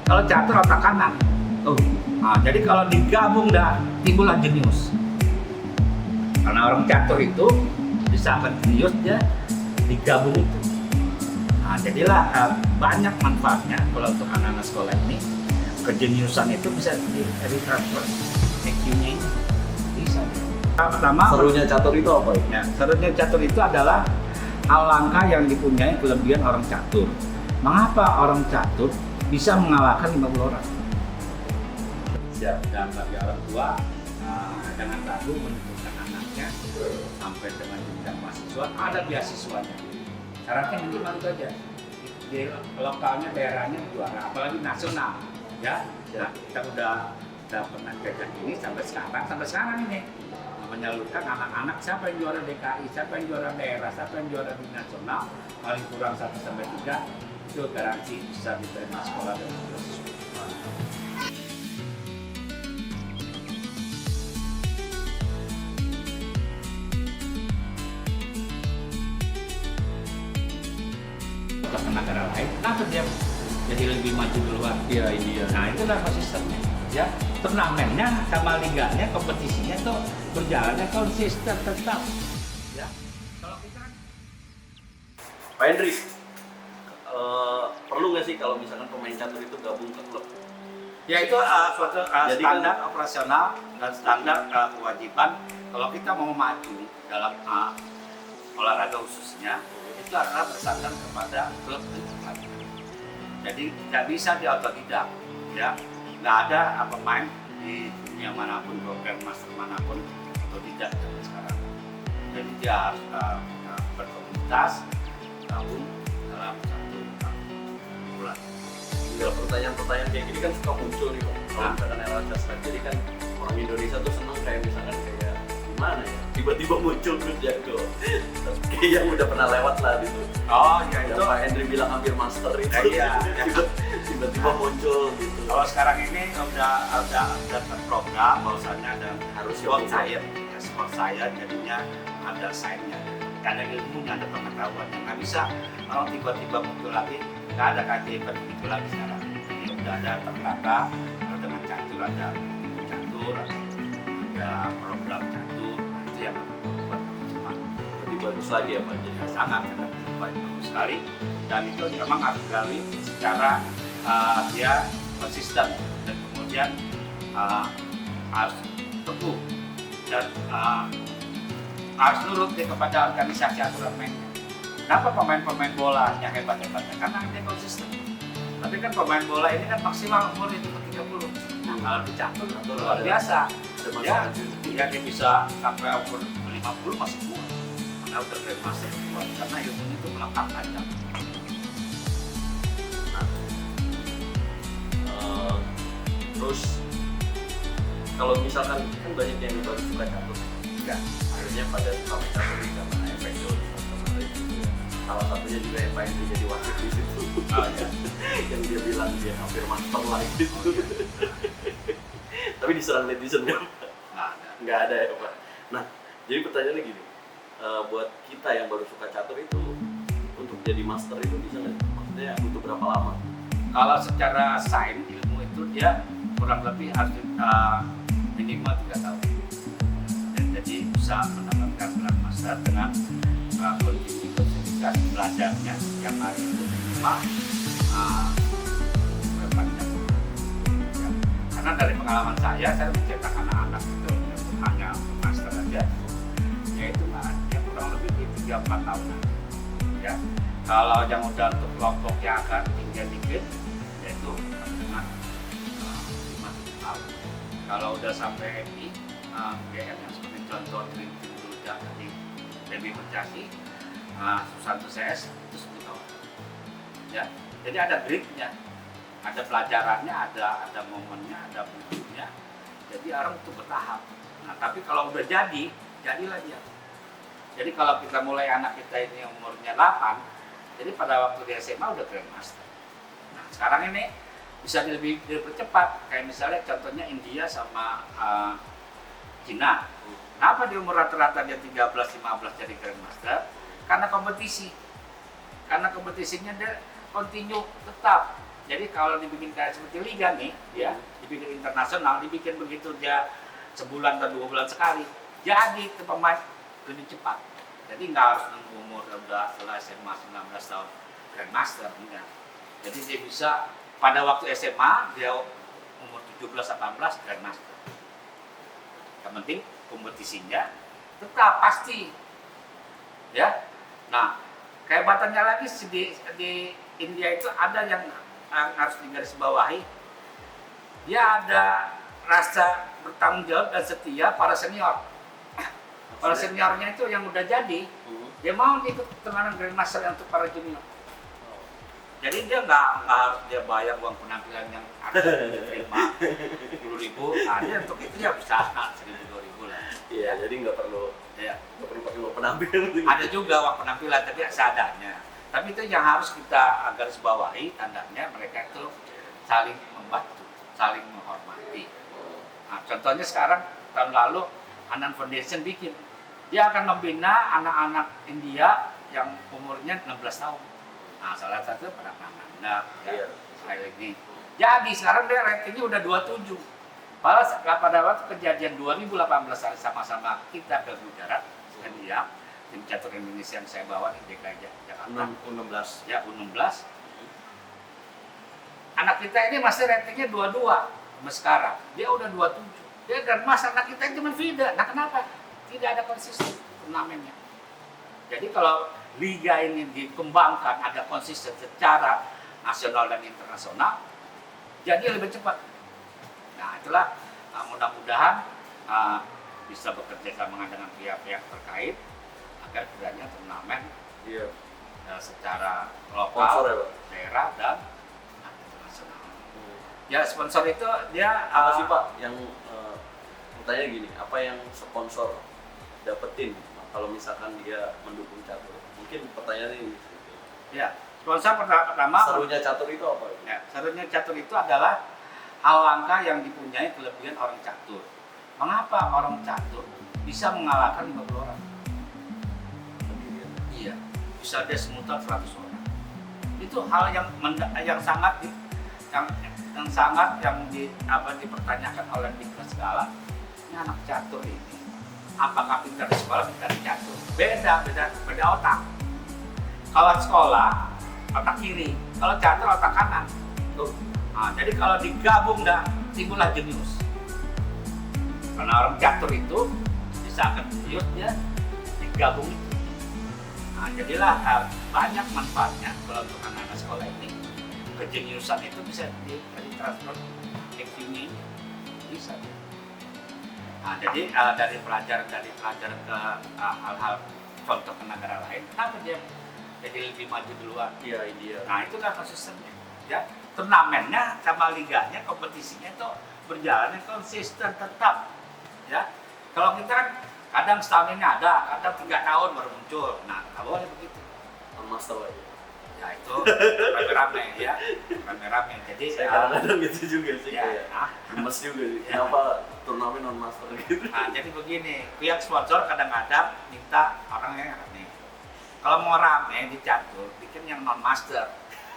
Kalau catur otak kanan. Oh, Nah, jadi kalau digabung dah timbullah jenius. Karena orang catur itu bisa jenius dia digabung itu. Nah, jadilah banyak manfaatnya kalau untuk anak-anak sekolah ini. Kejeniusan itu bisa di-transfer EQ-nya ini bisa. Pertama, serunya catur itu apa ya? ya, serunya catur itu adalah hal langka yang dipunyai kelebihan orang catur. Mengapa orang catur bisa mengalahkan 50 orang? Dan bagi orang tua, jangan ragu menentukan anaknya sampai dengan jenjang mahasiswa, ada beasiswanya. Syaratnya minimal itu aja. Di lokalnya, daerahnya juara, apalagi nasional. Ya, nah, kita udah pernah kerja ini sampai sekarang ini menyalurkan anak-anak siapa yang juara DKI, siapa yang juara daerah, siapa yang juara di nasional, paling kurang 1-3 itu garansi bisa diterima sekolah dan beasiswa. Ke negara lain, kenapa dia jadi lebih maju duluan? Iya, India. Nah, itulah sistemnya. Ya, turnamennya sama liganya, kompetisinya itu berjalannya konsisten tetap. Ya, kalau kita Pak Hendri, perlu nggak sih kalau misalkan pemain catur itu gabung ke klub? ya itu suatu Jadi standar operasional dan standar kewajiban kalau kita mau maju dalam olahraga khususnya itu adalah bersandar kepada klub tempat. Jadi tidak bisa diotodidak, ya. Nggak ada pemain di dunia manapun, program master manapun otodidak zaman sekarang. Jadi dia harus berkomunitas, gabung dalam satu bulan. Tinggal pertanyaan-pertanyaan kayak gini kan suka muncul nih Pak. Kalau misalkan era Jasad, jadi kan orang Indonesia tuh seneng kayak misalkan kayak gimana ya? Tiba-tiba muncul Gus Jago. Kayak yang udah pernah lewat lah gitu. Oh ya Yang itu. Pak Hendri bilang hampir master itu. Iya. Tiba-tiba muncul gitu. Kalau sekarang ini udah terprogram bahwasannya ada Harus sport yoga. science, ya, sport science jadinya ada sainsnya, ada ilmunya, ada pengetahuannya. Nggak bisa kalau tiba-tiba muncul lagi, nggak ada kajian muncul lagi sekarang. Ini udah ada tertata dengan catur, ada program catur, itu yang membuat cepat. Lebih bagus lagi ya Pak. Jadi Sangat bagus sekali dan itu memang harus dilalui secara dia konsisten dan kemudian harus teguh dan harus nurut kepada organisasi aturan mainnya. Kenapa pemain-pemain bola yang hebat-hebatnya? Karena dia konsisten. Tapi kan pemain bola ini kan maksimal umur itu 30. Nah, kalau dicatur luar biasa. Ya, dia bisa sampai umur 50 masih kuat. Karena udah masih kuat karena ilmunya itu melengkap tajam. terus kalau misalkan kan banyak yang baru suka catur, Ya. akhirnya pada suka main catur di karena efek Jones kemarin gitu ya. Salah satunya juga yang pengen jadi wasit di situ. Oh, ya. Yang dia bilang dia hampir master lah gitu. Tapi diserang netizen ya Pak? Nah, ada. Nggak ada ya Pak. Nah, jadi pertanyaannya gini, buat kita yang baru suka catur itu untuk jadi master itu bisa nggak? Maksudnya butuh berapa lama? Kalau secara sains ilmu itu dia kurang lebih harus minimal 3 tahun. Dan jadi bisa mendapatkan gelar master dengan kontinuitas belajarnya yang hari itu minimal berapa jam. Ya. Karena dari pengalaman saya mencetak anak-anak itu hanya master aja, yaitu ya kurang lebih di 3-4 tahunan. Ya. Kalau yang udah untuk kelompok yang agak tinggi dikit, yaitu dengan 5-7 tahun. Kalau udah sampai di GM yang seperti contoh dulu tadi Debbie Berjasi, Susanto CS itu 10 tahun. Ya, jadi ada grade-nya, ada pelajarannya, ada momennya, ada bukunya. Jadi orang itu bertahap. Nah, tapi kalau udah jadilah dia. Jadi kalau kita mulai anak kita ini umurnya 8, jadi pada waktu di SMA udah grandmaster. Nah, sekarang ini bisa lebih dipercepat. Kayak misalnya contohnya India sama Cina. Kenapa di umur rata-rata dia 13-15 jadi grandmaster? Karena kompetisi. Karena kompetisinya dia continue tetap. Jadi kalau dibikin kayak seperti liga nih, ya, dibikin internasional, dibikin begitu dia sebulan atau 2 bulan sekali, jadi ke pemain lebih cepat. Jadi nggak harus nunggu umur udah selesai SMA 19 tahun Grandmaster, enggak. Jadi dia bisa pada waktu SMA dia umur 17-18 Grandmaster. Yang penting kompetisinya tetap pasti, ya. Nah, kehebatannya lagi di India itu ada yang harus digarisbawahi. Dia ada rasa bertanggung jawab dan setia para senior. Para seniornya itu yang udah jadi, dia mau ikut turnamen Grandmaster untuk para junior. Jadi dia nggak harus dia bayar uang penampilan yang ada diterima 10.000, nah dia untuk itu ya bisa 1.000-2.000 lah. Iya, jadi nggak perlu pakai uang penampilan. Ada juga uang penampilan tapi seadanya. Tapi itu yang harus kita garis bawahi, tandanya mereka itu saling membantu, saling menghormati. Nah, contohnya sekarang tahun lalu Anand Foundation bikin, dia akan membina anak-anak India yang umurnya 16 tahun. Nah, salah satu pada Ananda, ya, ini. Jadi sekarang dia ratingnya udah 27. Padahal pada waktu kejadian 2018 sama-sama kita ke Gujarat, India, tim catur Indonesia yang saya bawa di DKI Jakarta. U16. Ya, U16. Anak kita ini masih ratingnya 22 sampai sekarang. Dia udah 27. Dia Grandmaster, anak kita cuma FIDA. Nah, kenapa? Tidak ada konsisten turnamennya. Jadi kalau liga ini dikembangkan, ada konsisten secara nasional dan internasional, jadi lebih cepat. Nah, itulah mudah-mudahan bisa bekerja sama dengan pihak-pihak terkait agar kiranya turnamen secara lokal, daerah dan internasional. Ya, sponsor itu dia apa sih Pak yang bertanya gini, apa yang sponsor dapetin kalau misalkan dia mendukung catur? Mungkin pertanyaannya ini. Ya, sponsor pertama. Serunya catur itu apa? Ya, serunya catur itu adalah hal langka yang dipunyai kelebihan orang catur. Mengapa orang catur bisa mengalahkan 50 orang? Iya, bisa dia semutan 100 orang. Itu hal yang sangat dipertanyakan oleh Dika segala. Ini anak catur ini, apakah pintar di sekolah, pintar di catur? Beda otak. Kalau sekolah otak kiri, kalau catur otak kanan. Nah, jadi kalau digabung timbullah jenius. Karena orang catur itu bisa akan jenius dia digabung itu. Nah, jadilah banyak manfaatnya kalau untuk anak-anak sekolah ini. Kejeniusan itu bisa ditransfer ke sini, bisa. Nah, jadi dari pelajaran ke hal-hal contoh ke negara lain, kenapa dia jadi lebih maju duluan? Iya, India. Nah, itu kan konsistennya. Ya, turnamennya sama liganya, kompetisinya itu berjalan konsisten tetap. Ya, kalau kita kan kadang setahun ini ada, kadang 3 tahun baru muncul. Nah, nggak boleh begitu. Master aja. Ya itu rame-rame ya, rame-rame. Jadi saya kadang-kadang gitu juga sih, ya, kayak gemes juga sih. Ya. Kenapa turnamen non master gitu? Nah, jadi begini, pihak sponsor kadang-kadang minta orangnya rame. Kalau mau rame di catur, bikin yang non master.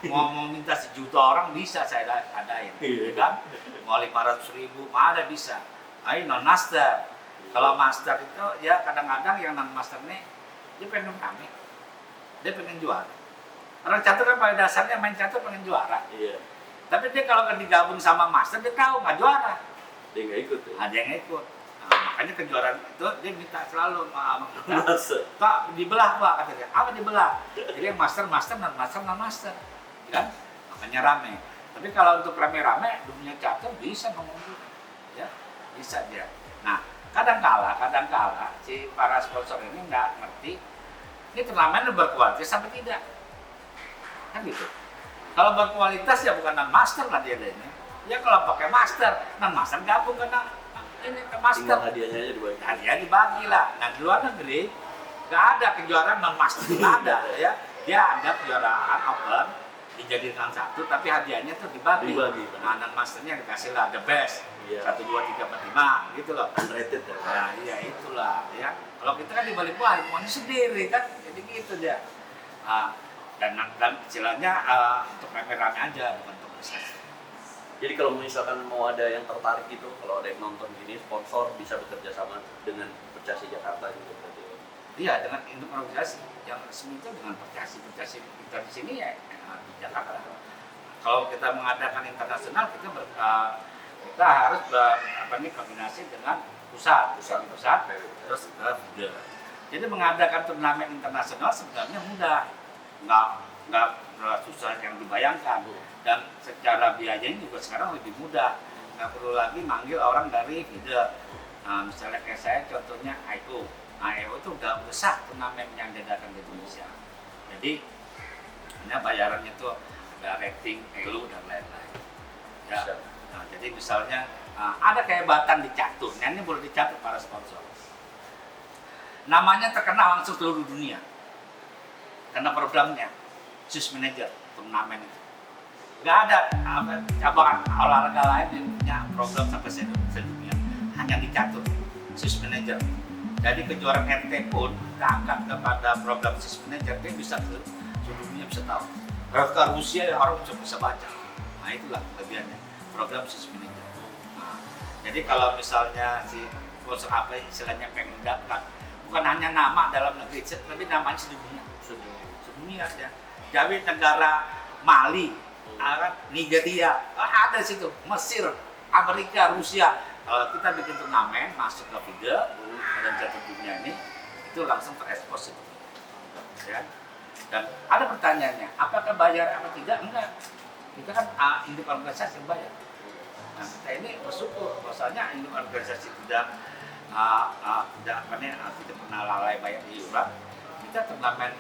Mau minta 1 juta orang bisa saya adain, Iya. kan? Mau 500.000, ada bisa. Ayo non master. Kalau master itu ya kadang-kadang yang non master nih dia pengen rame, dia pengen juara. Orang catur kan pada dasarnya main catur pengen juara. Iya. Tapi dia kalau digabung sama master dia tahu nggak juara. Dia nggak ikut ya? Ada yang ikut. Nah, makanya kejuaraan itu dia minta selalu sama kita. Masa? Pak dibelah Pak katanya. Apa dibelah? Jadi yang master non master. Kan? Makanya rame. Tapi kalau untuk rame-rame dunia catur bisa ngomong juga. Ya, bisa dia. Nah, kadang-kala si para sponsor ini nggak ngerti ini turnamen berkualitas sampai tidak. Kan gitu. Kalau berkualitas ya bukan non master lah dia ini. Ya kalau pakai master, non master gabung kena ini ke master. Tinggal hadiahnya aja dibagi. Hadiah dibagi lah. Nah di luar negeri nggak ada kejuaraan non master, nggak ada ya. Dia ada kejuaraan open dijadikan satu, tapi hadiahnya tuh dibagi. Nah non masternya dikasih lah the best. Iya. 1, 2, 3, 4, 5 gitu loh. Unrated ya. Nah iya itulah ya. Kalau kita kan dibalik semuanya sendiri kan, jadi gitu dia. Nah, dan istilahnya untuk rame-rame aja, bukan untuk prestasi. Jadi kalau misalkan mau ada yang tertarik gitu, kalau ada yang nonton gini, sponsor bisa bekerja sama dengan Percasi Jakarta gitu berarti. Iya, dengan induk organisasi yang resmi itu dengan Percasi kita di sini ya di Jakarta. Kalau kita mengadakan internasional kita harus kombinasi dengan pusat, terus ke FIDE. Jadi mengadakan turnamen internasional sebenarnya mudah, nggak susah yang dibayangkan. Dan secara biayanya juga sekarang lebih mudah, nggak perlu lagi manggil orang dari FIDE. Nah, misalnya kayak saya contohnya IO. IO itu udah besar turnamen yang diadakan di Indonesia. Jadi hanya bayarannya itu ada rating, elu dan lain-lain. Ya. Nah, jadi misalnya ada kehebatan di catur, nah, ini boleh dicatat para sponsor. Namanya terkenal langsung seluruh dunia karena programnya Swiss Manager turnamen itu. Nggak ada cabang olahraga lain yang punya program sampai sedunia, hanya di catur Swiss Manager. Jadi kejuaraan RT pun diangkat kepada program Swiss Manager, dia bisa seluruh dunia bisa tahu. Ke Rusia yang orang bisa baca. Nah itulah kelebihannya program Swiss Manager. Nah, jadi kalau misalnya si sponsor apa istilahnya pengen mendapatkan bukan hanya nama dalam negeri, tapi namanya sedunia. Sedunia ya. Jadi negara Mali, Nigeria, ada situ, Mesir, Amerika, Rusia. Kalau kita bikin turnamen masuk ke FIDE dan catur dunia ini, itu langsung terekspos itu. Ya. Dan ada pertanyaannya, apakah bayar apa tidak? Enggak. Kita kan induk organisasi yang bayar. Nah, kita ini bersyukur bahwasanya induk organisasi tidak pernah lalai bayar iuran. Kita turnamen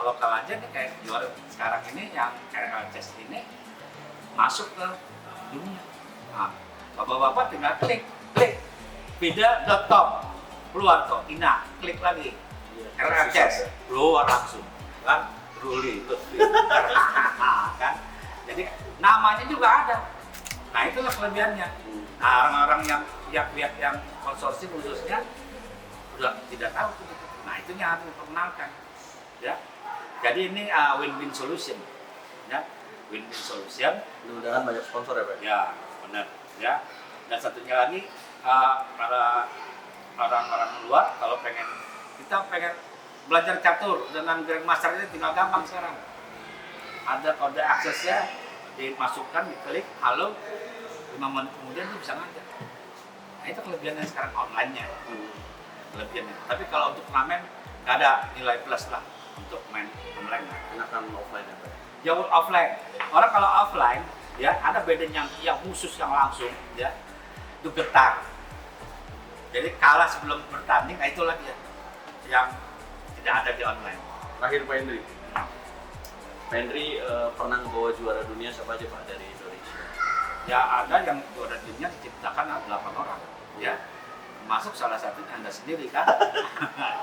lokal aja nih kayak juara sekarang ini yang RLCS ini masuk ke dunia. Nah, bapak-bapak tinggal klik FIDE.com, keluar kok INA, klik lagi RLCS, keluar langsung kan, Ruli, kan. Jadi namanya juga ada. Nah itulah kelebihannya. Nah orang-orang yang pihak-pihak yang konsorsium khususnya udah tidak tahu gitu. Nah itu yang harus diperkenalkan. Ya. Jadi ini win-win solution. Ya. Win-win solution. Mudah-mudahan banyak sponsor ya Pak? Ya benar. Ya. Dan satunya lagi para orang-orang luar kalau kita pengen belajar catur dengan Grandmaster ini tinggal gampang sekarang. Ada kode aksesnya, dimasukkan, diklik, halo, 5 menit kemudian itu bisa ngajar. Nah itu kelebihannya sekarang online-nya. Kelebihannya. Tapi kalau untuk turnamen nggak ada nilai plus lah untuk main online. Enakan offline ya Pak? Jauh offline. Orang kalau offline ya ada bedanya yang khusus yang langsung ya itu getar. Jadi kalah sebelum bertanding, nah itu lagi ya yang tidak ada di online. Terakhir Pak Hendri. Pak Hendri pernah membawa juara dunia siapa aja Pak dari Indonesia? Ya ada yang juara dunia diciptakan 8 orang. Ya, termasuk salah satunya Anda sendiri kan?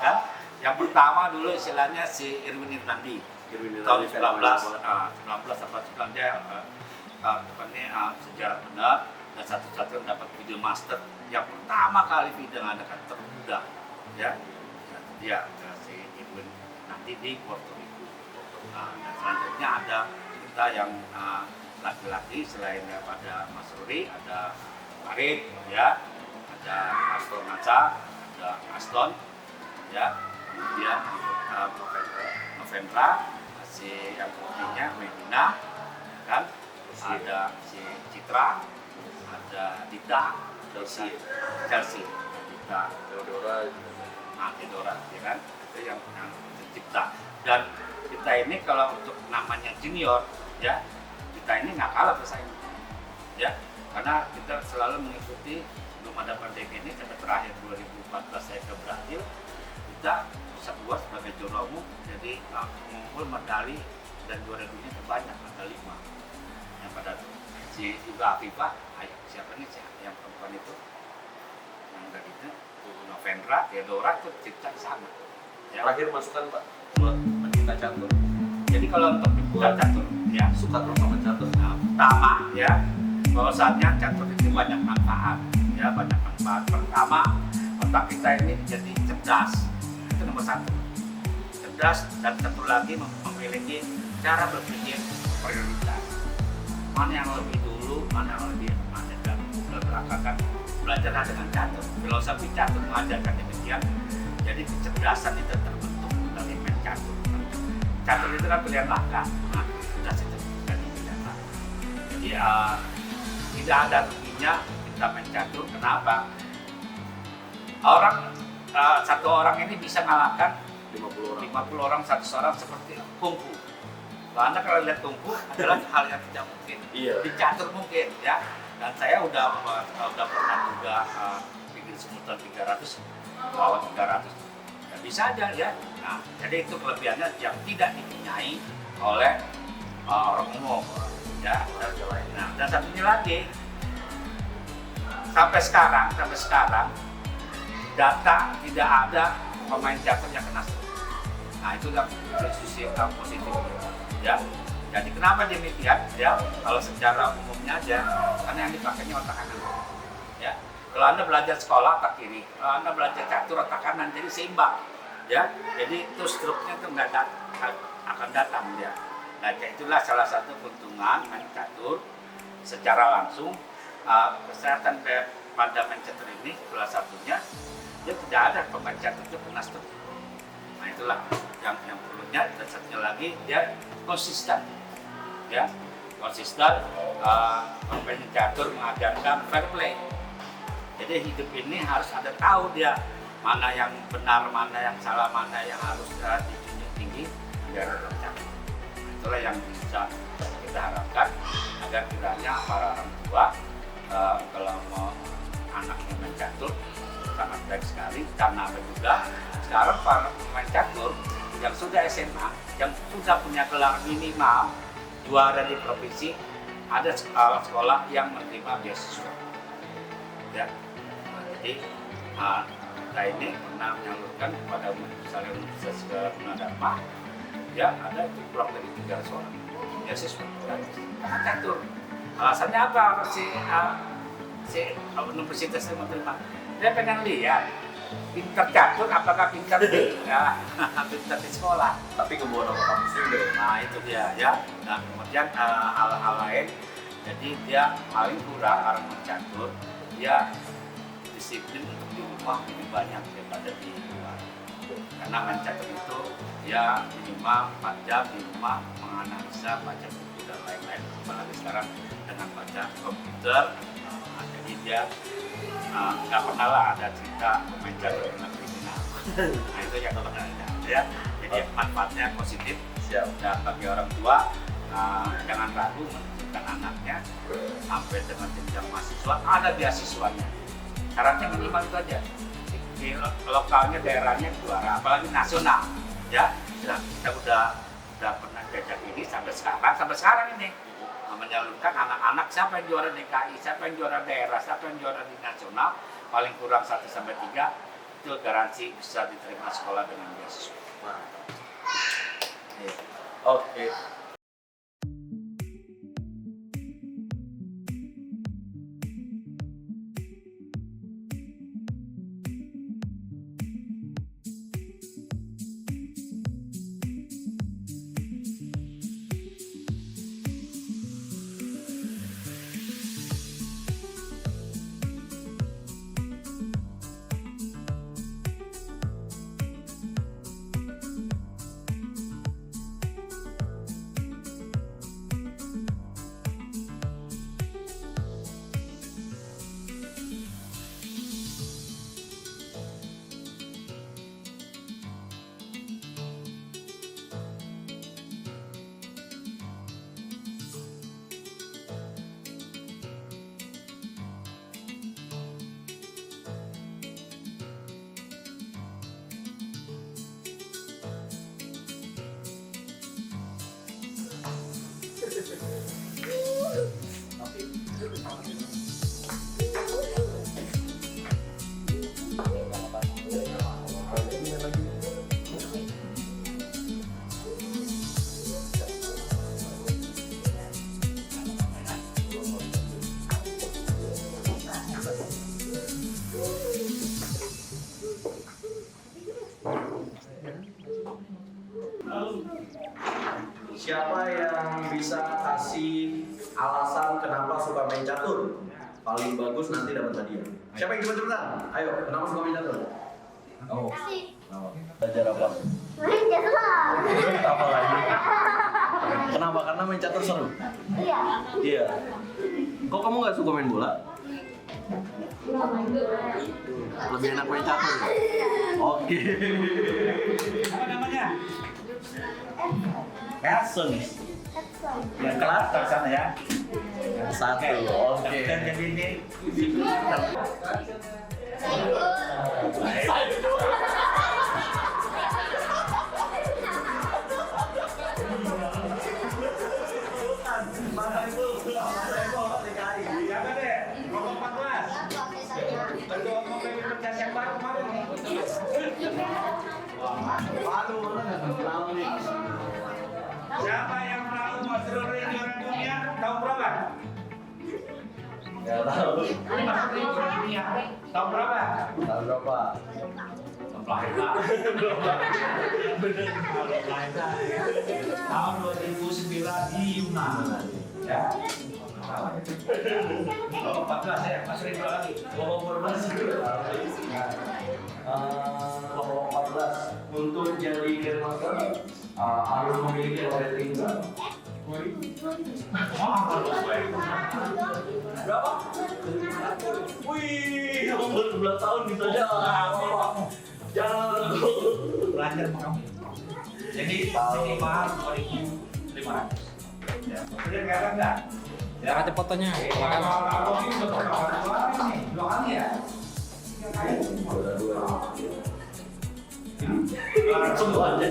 Kan? Yang pertama dulu istilahnya si Irwin Irnandi. Tahun 19 apa 9 dia sejarah benar dan satu-satu yang dapat video master yang pertama kali video ngadakan termuda ya. Dia si Irwin nanti di Puerto Rico. Nah, dan selanjutnya ada kita yang laki-laki selain daripada Mas Ruri ada Farid ya, ada Aston Maca, ada Aston ya, kemudian Novendra, si yang putihnya Medina kan, ada si Citra, ada Dita, Chelsea, Dita, Theodora, ya kan, itu yang tercipta. Dan kita ini kalau untuk namanya junior ya, kita ini nggak kalah bersaing ya, karena kita selalu mengikuti belum ada pandemi ini sampai terakhir 2014 saya ke Brazil, kita bisa keluar sebagai juara umum, jadi mengumpul medali dan juara dunia terbanyak ada 5 yang pada si juga Afifah, siapa nih yang perempuan itu yang tadi itu Novendra, Theodora itu cipta di sana ya. Terakhir masukan Pak buat pencinta catur. Jadi kalau untuk pencinta catur ya suka terus sama catur. Nah, pertama ya bahwasannya catur itu banyak manfaat ya, banyak manfaat. Pertama otak kita ini jadi cerdas, itu nomor 1. Cerdas, dan satu lagi memiliki cara berpikir prioritas. Mana yang lebih dulu, mana yang lebih mana dan belakangan belajar dengan catur. Filosofi catur mengajarkan demikian. Jadi kecerdasan itu terbentuk dari main catur. Catur itu kan pilihan langkah. Nah, cerdas itu dari pilihan langkah. Jadi tidak ada ruginya kita main catur. Kenapa? Satu orang ini bisa mengalahkan 50 orang 100 orang seperti kungfu. Karena kalau lihat kungfu adalah hal yang tidak mungkin. Iya. Di catur mungkin ya. Dan saya udah pernah juga bikin sebutan 300 lawan 300. Ya bisa aja ya. Nah, jadi itu kelebihannya yang tidak dipunyai oleh orang umum ya. Nah, dan satunya lagi sampai sekarang data tidak ada pemain catur yang kena stroke. Nah, itu yang sisi positif ya. Jadi kenapa demikian ya? Kalau secara umumnya aja, karena yang dipakainya otak kanan ya. Kalau Anda belajar sekolah otak kiri, kalau Anda belajar catur otak kanan, jadi seimbang ya. Jadi itu stroke-nya itu nggak akan datang ya. Nah, itulah salah satu keuntungan main catur secara langsung. Kesehatan pada main catur ini salah satunya dia tidak ada pemain catur itu kena stroke. Nah, itulah yang perlunya. Dan satunya lagi dia konsisten ya, pemain catur mengajarkan fair play. Jadi hidup ini harus ada tahu dia mana yang benar, mana yang salah, mana yang harus dijunjung tinggi biar catur. Itulah yang bisa kita harapkan agar kiranya para orang tua kalau mau anaknya main catur sangat baik sekali. Karena apa juga sekarang para pemain catur yang sudah SMA, yang sudah punya gelar minimal juara di provinsi, ada sekolah yang menerima beasiswa ya. Jadi kita ini pernah menyalurkan kepada misalnya Universitas Gunadarma ya, ada itu kurang dari 300 orang beasiswa karena catur. Alasannya apa si universitas yang menerima? Dia pengen lihat pintar catur apakah pintar di pintar di sekolah, tapi kebawa nama kampus juga. Nah, itu dia ya. Nah, kemudian hal-hal lain, jadi dia paling kurang orang mencatur dia disiplin untuk di rumah lebih banyak daripada di luar. Karena mencatur itu ya minimal 4 jam di rumah menganalisa, baca buku dan lain-lain. Apalagi sekarang dengan baca komputer, jadi dia nggak pernah lah ada cerita pemain catur kena kriminal. Nah, itu yang pernah ada ya. Jadi manfaatnya positif. Dan bagi orang tua jangan ragu menentukan anaknya sampai dengan jenjang mahasiswa, ada beasiswanya. Syaratnya minimal itu aja. Di lokalnya, daerahnya juara, apalagi nasional ya. Nah, kita udah pernah jajak ini sampai sekarang ini menyalurkan anak-anak siapa yang juara DKI, siapa yang juara daerah, siapa yang juara di nasional, paling kurang 1-3 itu garansi bisa diterima sekolah dengan beasiswa. Oke. siapa yang bisa kasih alasan kenapa suka main catur? Paling bagus nanti dapat hadiah. Siapa yang cepat-cepatan? Ayo, kenapa suka main catur? Oh. Belajar apa? Main catur. Apa lagi? Kenapa? Karena main catur seru? Iya. Iya. Kok kamu nggak suka main bola? Lebih enak main catur ya? Oke. Apa namanya? Edson. Yang kelas ke sana ya. Satu. Oke. Dan jadi ini siapa deh? Kelompok 14. Ketua umum PPPC yang baru kemarin nih. Malu nggak kenal nih. Siapa yang tahu Masrur juara dunia tahun berapa? Nggak tahu. Masrur juara dunia tahun berapa? Tahun berapa? Lahir lah. Bener lahir lah. Tahun 2009 di Yunan. Ya. Oh, 14 ya, Mas Ridho lagi. Kelompok 14. Kelompok 14 untuk jadi Grandmaster harus memiliki rating berapa? Oh, kalau gue. Berapa? Wih, kamu baru 11 tahun bisa jalan. Jangan. Belajar sama kamu. Jadi mahal 2.500. Ya, kemudian kelihatan nggak? Ya, Ada fotonya. Silakan. kalau ini udah dua kali ya. Semuanya.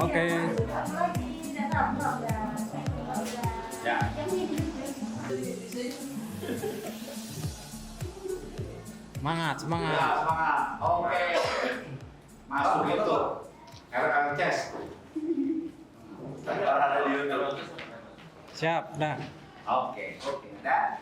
Oke. Ya. Semangat, Ya, semangat. semangat. Oke. Masuk itu. RLCS. Ada di YouTube. Siap, dah. Oke, oke. Dah.